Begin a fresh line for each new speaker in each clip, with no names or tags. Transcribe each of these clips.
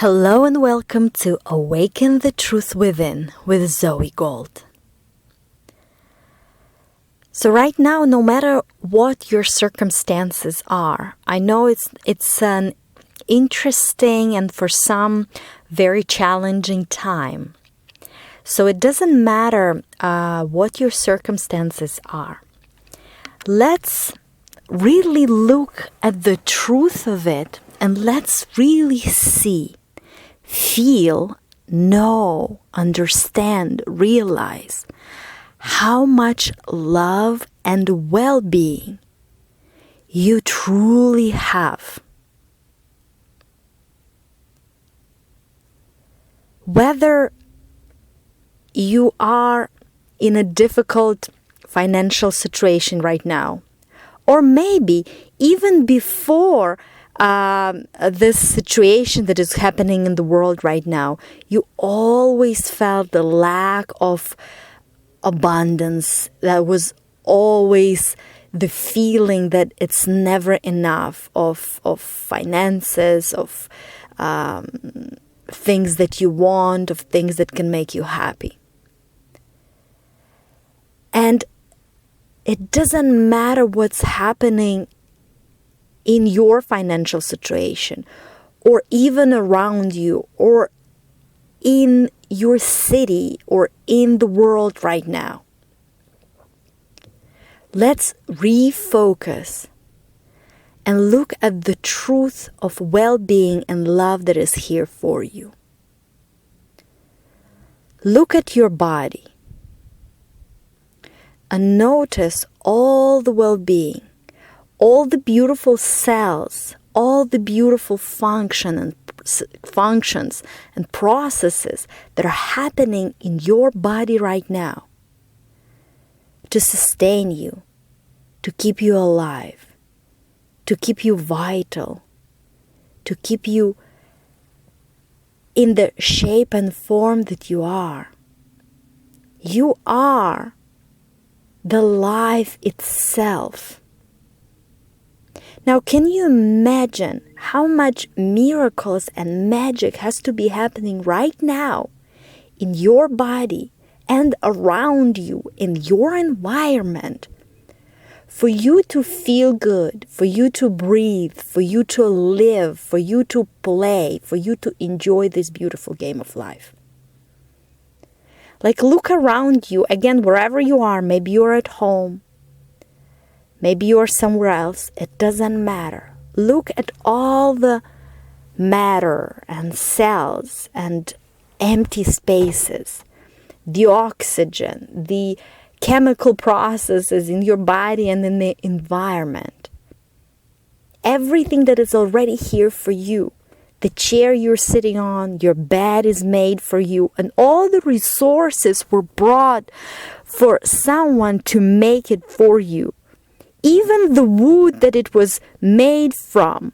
Hello and welcome to Awaken the Truth Within with Zoey Gold. So right now, no matter what your circumstances are, I know it's an interesting and for some very challenging time. So it doesn't matter what your circumstances are. Let's really look at the truth of it and let's really see, feel, know, understand, realize how much love and well-being you truly have. Whether you are in a difficult financial situation right now, or maybe even before this situation that is happening in the world right now, you always felt the lack of abundance. That was always the feeling that it's never enough of finances, of things that you want, of things that can make you happy. And it doesn't matter what's happening in your financial situation, or even around you, or in your city, or in the world right now. Let's refocus and look at the truth of well-being and love that is here for you. Look at your body and notice all the well-being, all the beautiful cells, all the beautiful functions and processes that are happening in your body right now to sustain you, to keep you alive, to keep you vital, to keep you in the shape and form that you are. You are the life itself. Now, can you imagine how much miracles and magic has to be happening right now in your body and around you, in your environment, for you to feel good, for you to breathe, for you to live, for you to play, for you to enjoy this beautiful game of life? Like, look around you, again, wherever you are. Maybe you're at home. Maybe you're somewhere else. It doesn't matter. Look at all the matter and cells and empty spaces, the oxygen, the chemical processes in your body and in the environment. Everything that is already here for you. The chair you're sitting on, your bed is made for you, and all the resources were brought for someone to make it for you. Even the wood that it was made from,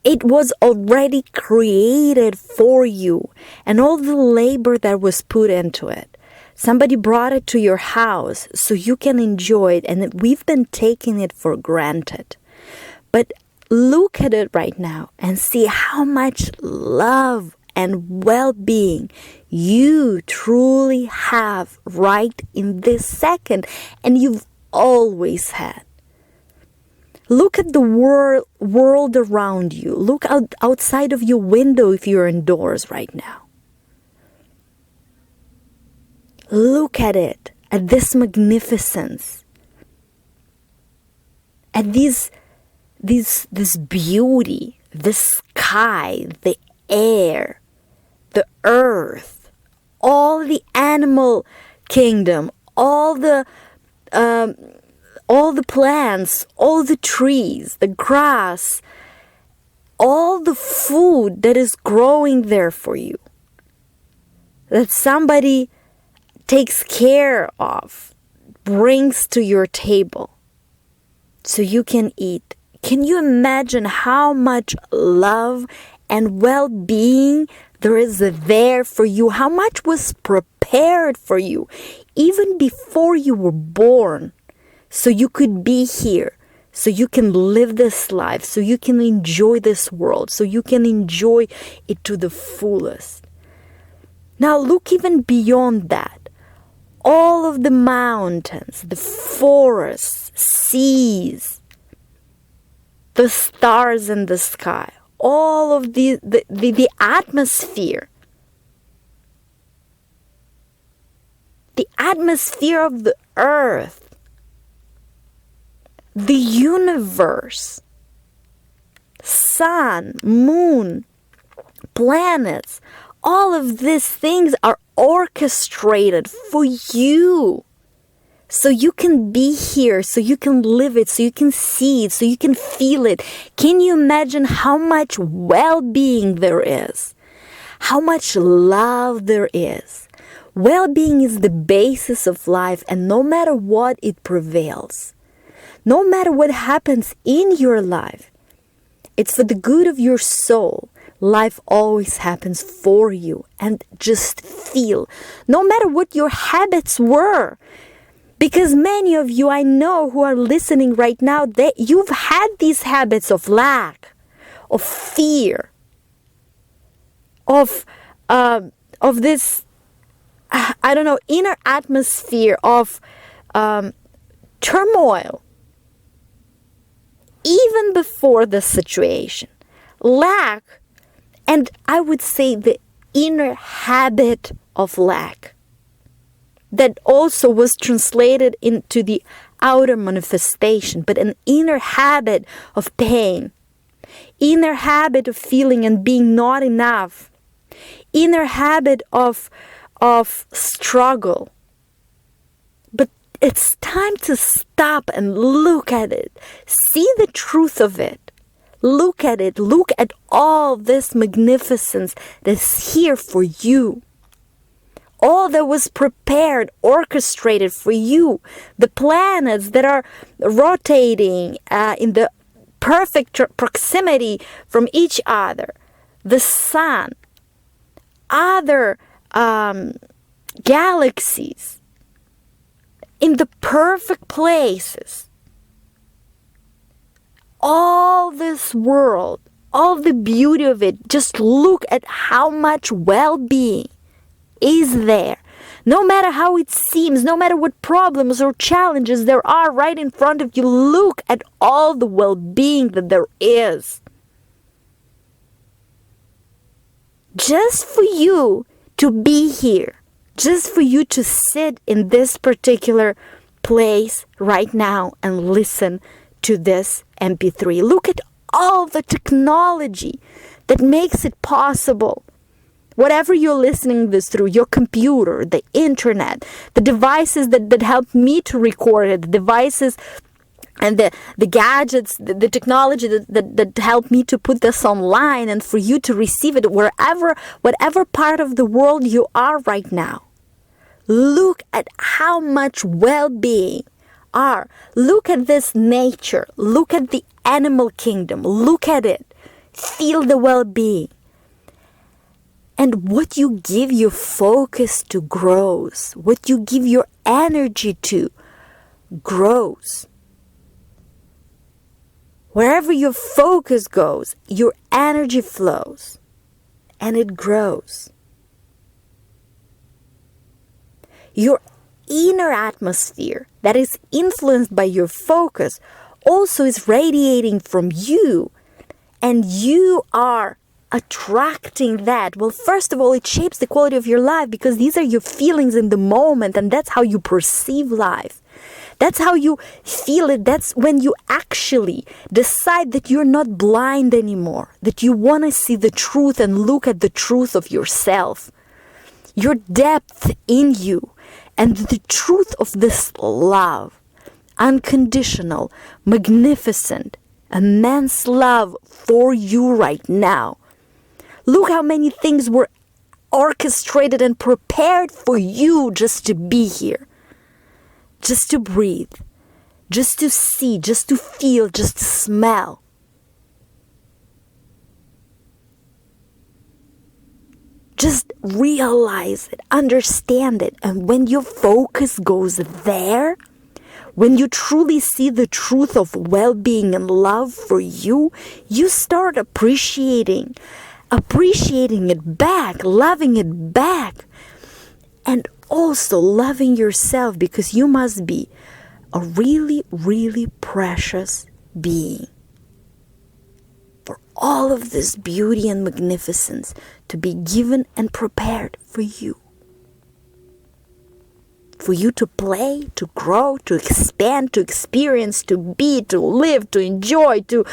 it was already created for you, and all the labor that was put into it. Somebody brought it to your house so you can enjoy it, and we've been taking it for granted. But look at it right now and see how much love and well-being you truly have right in this second, and you've always had. Look at the world around you. Look outside of your window if you're indoors right now. Look at it, at this magnificence, at this beauty, the sky, the air, the earth, all the animal kingdom, all the plants, all the trees, the grass, all the food that is growing there for you, that somebody takes care of, brings to your table so you can eat. Can you imagine how much love and well-being there is there for you? How much was prepared for you even before you were born, so you could be here, so you can live this life, so you can enjoy this world, so you can enjoy it to the fullest. Now look even beyond that. All of the mountains, the forests, seas, the stars in the sky, all of the atmosphere. The atmosphere of the earth, the universe, sun, moon, planets, all of these things are orchestrated for you. So you can be here, so you can live it, so you can see it, so you can feel it. Can you imagine how much well-being there is? How much love there is? Well-being is the basis of life, and no matter what, it prevails. No matter what happens in your life, it's for the good of your soul. Life always happens for you. And just feel, no matter what your habits were, because many of you I know who are listening right now, you've had these habits of lack, of fear, of this, I don't know, inner atmosphere of turmoil. Even before the situation, lack, and I would say the inner habit of lack that also was translated into the outer manifestation, but an inner habit of pain, inner habit of feeling and being not enough, inner habit of struggle. But it's time to stop and look at it. See the truth of it. Look at it. Look at all this magnificence that's here for you. All that was prepared, orchestrated for you. The planets that are rotating in the perfect proximity from each other. The sun. Other galaxies. In the perfect places. All this world, all the beauty of it, just look at how much well-being is there. No matter how it seems, no matter what problems or challenges there are right in front of you, look at all the well-being that there is. Just for you to be here. Just for you to sit in this particular place right now and listen to this MP3. Look at all the technology that makes it possible. Whatever you're listening this through, your computer, the internet, the devices that help me to record it, the devices and the gadgets, the technology that help me to put this online and for you to receive it whatever part of the world you are right now. Look at how much well-being are. Look at this nature. Look at the animal kingdom. Look at it. Feel the well-being. And what you give your focus to grows. What you give your energy to grows. Wherever your focus goes, your energy flows. And it grows. Your inner atmosphere that is influenced by your focus also is radiating from you, and you are attracting that. Well, first of all, it shapes the quality of your life because these are your feelings in the moment, and that's how you perceive life. That's how you feel it. That's when you actually decide that you're not blind anymore, that you want to see the truth and look at the truth of yourself, your depth in you. And the truth of this love, unconditional, magnificent, immense love for you right now. Look how many things were orchestrated and prepared for you just to be here. Just to breathe. Just to see, just to feel, just to smell. Just realize it, understand it. And when your focus goes there, when you truly see the truth of well-being and love for you, you start appreciating it back, loving it back, and also loving yourself, because you must be a really, really precious being for all of this beauty and magnificence to be given and prepared for you. For you to play, to grow, to expand, to experience, to be, to live, to enjoy, to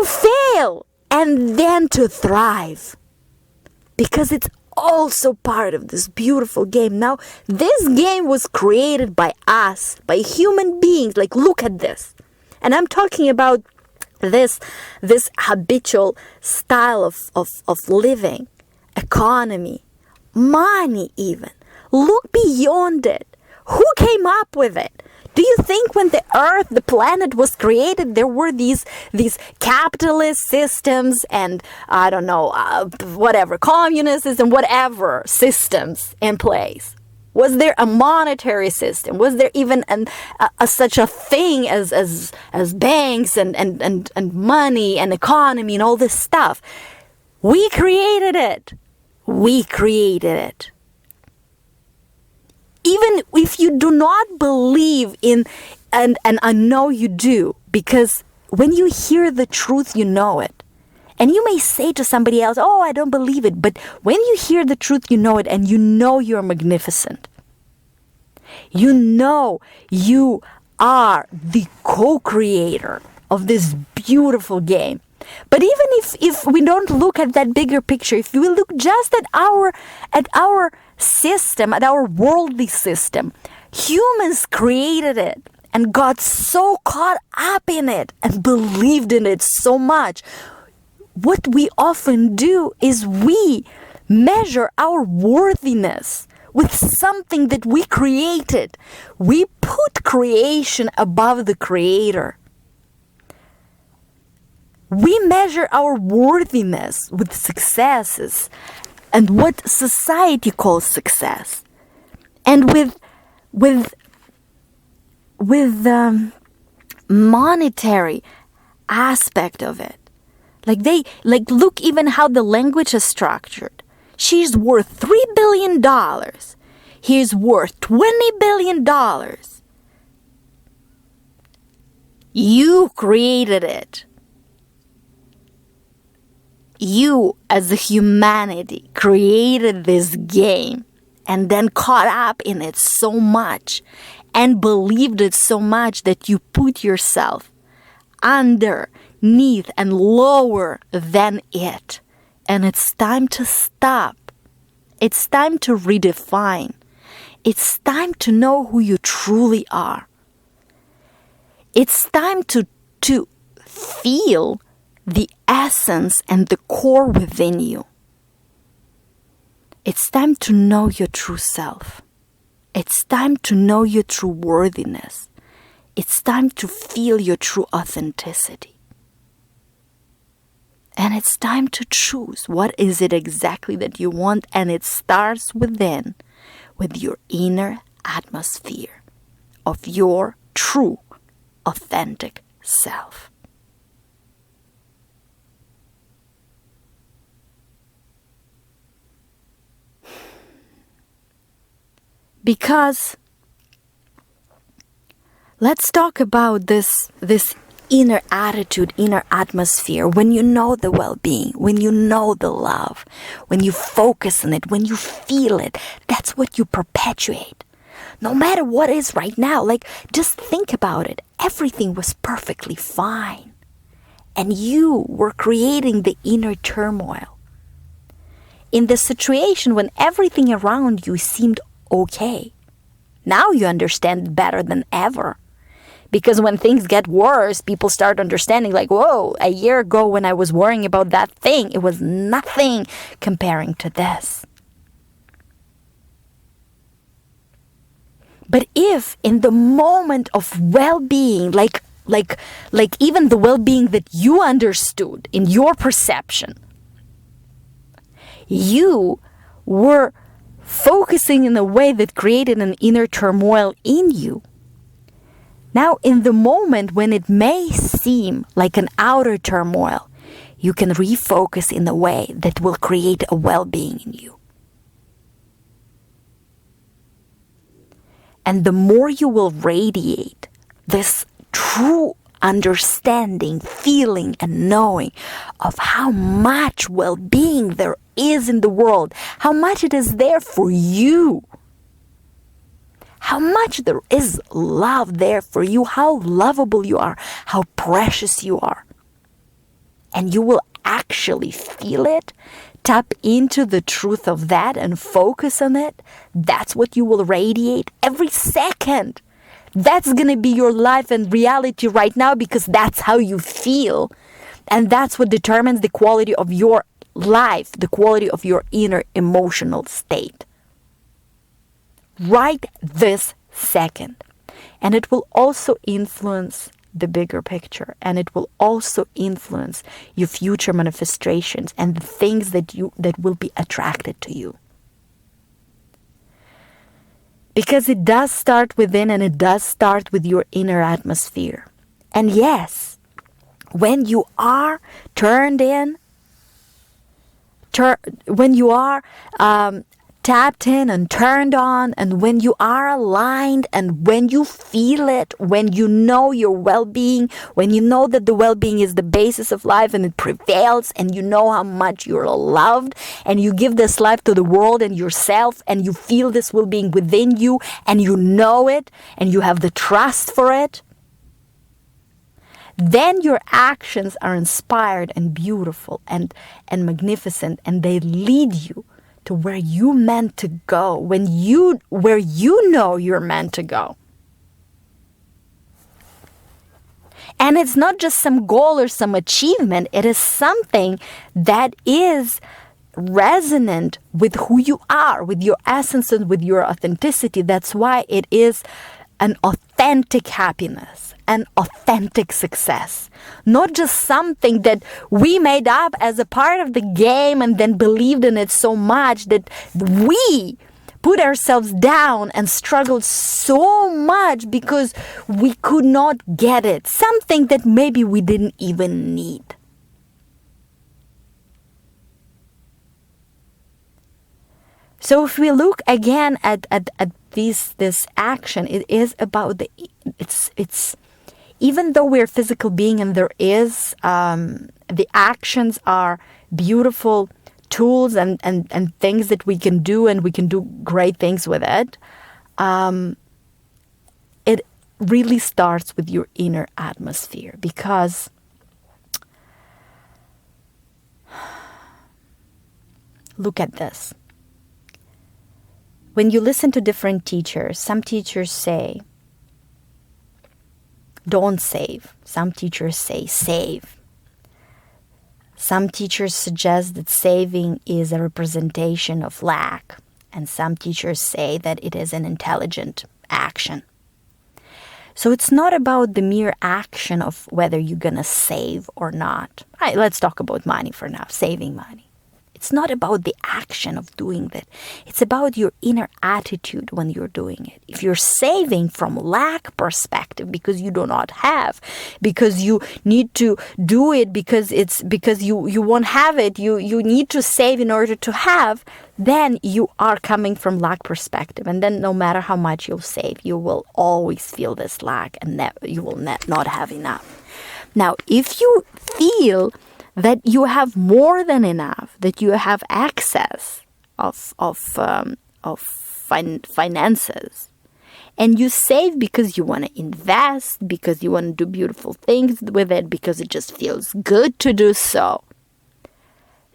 fail, and then to thrive. Because it's also part of this beautiful game. Now, this game was created by us, by human beings. Like, look at this. And I'm talking about this habitual style of living, economy, money even. Look beyond it. Who came up with it? Do you think when the earth, the planet was created, there were these capitalist systems and, I don't know, whatever, communist system, whatever systems in place? Was there a monetary system? Was there even such a thing as banks and money and economy and all this stuff? We created it. We created it. Even if you do not believe in, and I know you do, because when you hear the truth, you know it. And you may say to somebody else, oh, I don't believe it. But when you hear the truth, you know it, and you know you're magnificent. You know you are the co-creator of this beautiful game. But even if we don't look at that bigger picture, if we look just at our system, at our worldly system, humans created it and got so caught up in it and believed in it so much. What we often do is we measure our worthiness with something that we created. We put creation above the creator. We measure our worthiness with successes and what society calls success, and with monetary aspect of it. Look even how the language is structured. She's worth $3 billion. He's worth $20 billion. You created it. You, as a humanity, created this game and then caught up in it so much and believed it so much that you put yourself underneath and lower than it. And it's time to stop. It's time to redefine. It's time to know who you truly are. It's time to feel the essence and the core within you. It's time to know your true self. It's time to know your true worthiness. It's time to feel your true authenticity. And it's time to choose what is it exactly that you want, and it starts within, with your inner atmosphere of your true, authentic self. Because let's talk about this inner attitude, inner atmosphere. When you know the well-being, when you know the love, when you focus on it, when you feel it, that's what you perpetuate. No matter what is right now, just think about it. Everything was perfectly fine. And you were creating the inner turmoil. In the situation when everything around you seemed okay. Now you understand better than ever. Because when things get worse, people start understanding whoa, a year ago when I was worrying about that thing, it was nothing comparing to this. But if in the moment of well-being, like even the well-being that you understood in your perception, you were focusing in a way that created an inner turmoil in you, Now, in the moment when it may seem like an outer turmoil, you can refocus in a way that will create a well-being in you. And the more you will radiate this true understanding, feeling, and knowing of how much well-being there is in the world, how much it is there for you, how much there is love there for you, how lovable you are, how precious you are. And you will actually feel it, tap into the truth of that and focus on it. That's what you will radiate every second. That's going to be your life and reality right now, because that's how you feel. And that's what determines the quality of your life, the quality of your inner emotional state. Right this second. And it will also influence the bigger picture, and it will also influence your future manifestations and the things that will be attracted to you. Because it does start within, and it does start with your inner atmosphere. And yes, when you are turned in, when you are tapped in and turned on, and when you are aligned, and when you feel it, when you know your well-being, when you know that the well-being is the basis of life and it prevails, and you know how much you're loved, and you give this life to the world and yourself, and you feel this well-being within you, and you know it, and you have the trust for it, then your actions are inspired and beautiful and magnificent, and they lead you to where you meant to go, where you know you're meant to go. And it's not just some goal or some achievement, it is something that is resonant with who you are, with your essence and with your authenticity. That's why it is an authentic happiness, an authentic success. Not just something that we made up as a part of the game and then believed in it so much that we put ourselves down and struggled so much because we could not get it. Something that maybe we didn't even need. So if we look again at this action, it is about it's even though we're a physical being and there is the actions are beautiful tools and things that we can do, and we can do great things with it. It really starts with your inner atmosphere, because look at this. When you listen to different teachers, some teachers say, don't save. Some teachers say, save. Some teachers suggest that saving is a representation of lack. And some teachers say that it is an intelligent action. So it's not about the mere action of whether you're going to save or not. All right, let's talk about money for now, saving money. It's not about the action of doing that. It's about your inner attitude when you're doing it. If you're saving from lack perspective because you do not have, because you need to do it because you won't have it, you need to save in order to have, then you are coming from lack perspective. And then no matter how much you'll save, you will always feel this lack, and you will not have enough. Now, if you feel that you have more than enough, that you have access of finances, and you save because you want to invest, because you want to do beautiful things with it, because it just feels good to do so,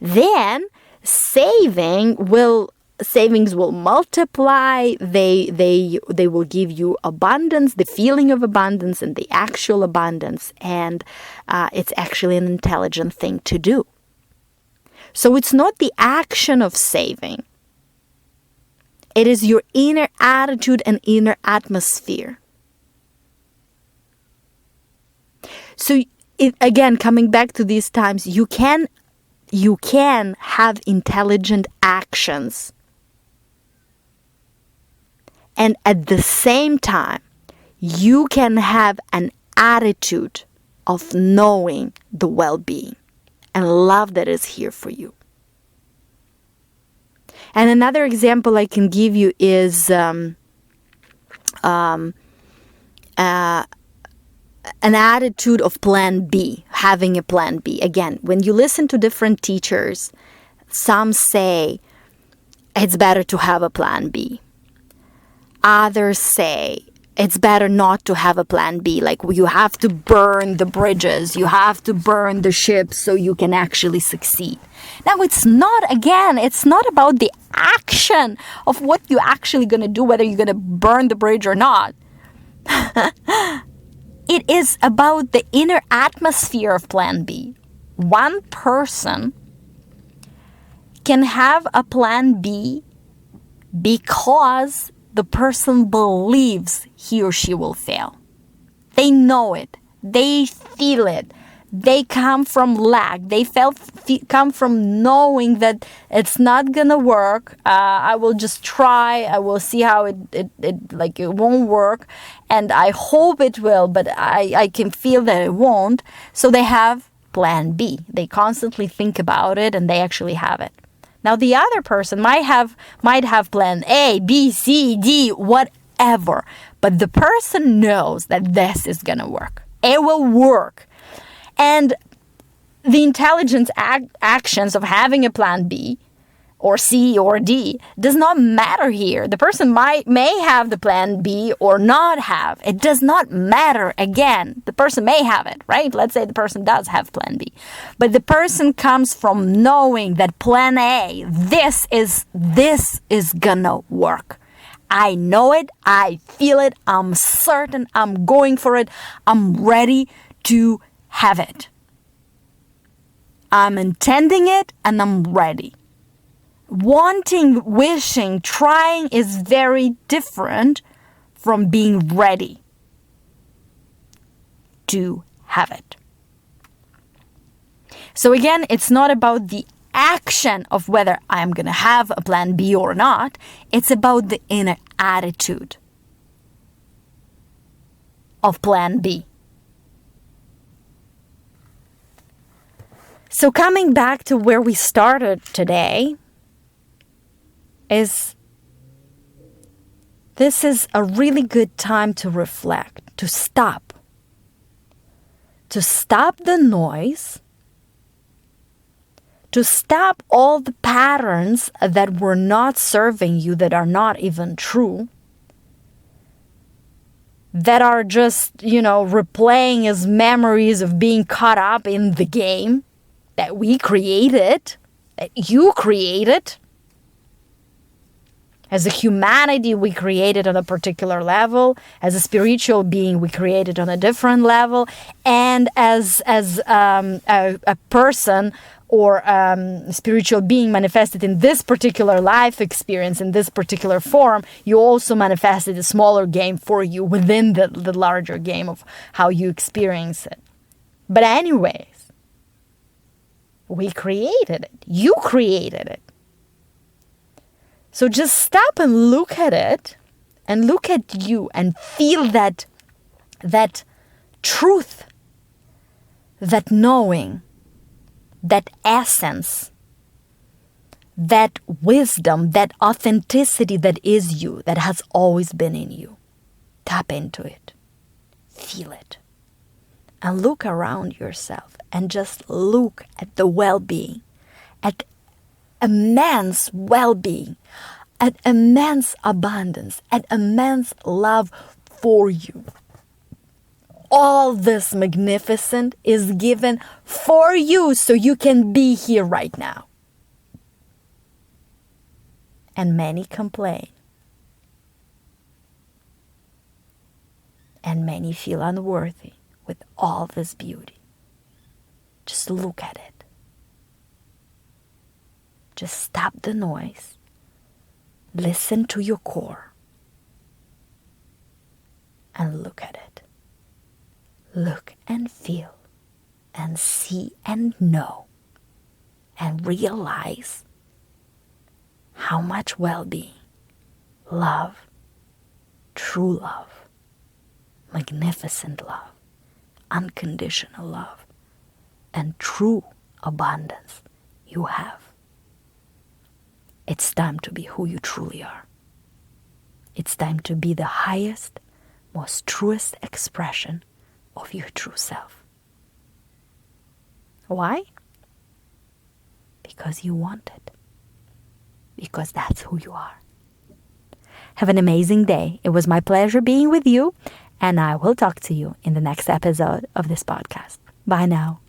then savings will multiply. They will give you abundance, the feeling of abundance and the actual abundance, and it's actually an intelligent thing to do. So it's not the action of saving. It is your inner attitude and inner atmosphere. So again, coming back to these times, you can have intelligent actions. And at the same time, you can have an attitude of knowing the well-being and love that is here for you. And another example I can give you is an attitude of plan B, having a plan B. Again, when you listen to different teachers, some say it's better to have a plan B. Others say it's better not to have a plan B. Like, you have to burn the bridges, you have to burn the ships so you can actually succeed. Now, it's not about the action of what you're actually going to do, whether you're going to burn the bridge or not. It is about the inner atmosphere of plan B. One person can have a plan B because the person believes he or she will fail. They know it. They feel it. They come from lack. They come from knowing that it's not gonna work. I will just try. I will see how it won't work, and I hope it will, but I can feel that it won't. So they have plan B. They constantly think about it, and they actually have it. Now, the other person might have plan A, B, C, D, whatever. But the person knows that this is going to work. It will work. And the intelligence actions of having a plan B or C or D does not matter here. The person may have the plan B or not have. It does not matter. Again, the person may have it, right? Let's say the person does have plan B. But the person comes from knowing that plan A, this is gonna work. I know it. I feel it. I'm certain. I'm going for it. I'm ready to have it. I'm intending it and I'm ready. Wanting, wishing, trying is very different from being ready to have it. So again, it's not about the action of whether I'm going to have a plan B or not. It's about the inner attitude of plan B. So coming back to where we started today, this is a really good time to reflect, to stop the noise, to stop all the patterns that were not serving you, that are not even true, that are just, replaying as memories of being caught up in the game that we created, that you created. As a humanity, we created on a particular level. As a spiritual being, we created on a different level. And as a person or spiritual being manifested in this particular life experience, in this particular form, you also manifested a smaller game for you within the larger game of how you experience it. But anyways, we created it. You created it. So just stop and look at it, and look at you and feel that truth, that knowing, that essence, that wisdom, that authenticity that is you, that has always been in you. Tap into it. Feel it. And look around yourself and just look at the well-being, at immense well-being, at immense abundance, at immense love for you. All this magnificent is given for you so you can be here right now. And many complain. And many feel unworthy with all this beauty. Just look at it. Just stop the noise. Listen to your core. And look at it. Look and feel and see and know and realize how much well-being, love, true love magnificent love, unconditional love, and true abundance you have. It's time to be who you truly are. It's time to be the highest, most truest expression of your true self. Why? Because you want it. Because that's who you are. Have an amazing day. It was my pleasure being with you, and I will talk to you in the next episode of this podcast. Bye now.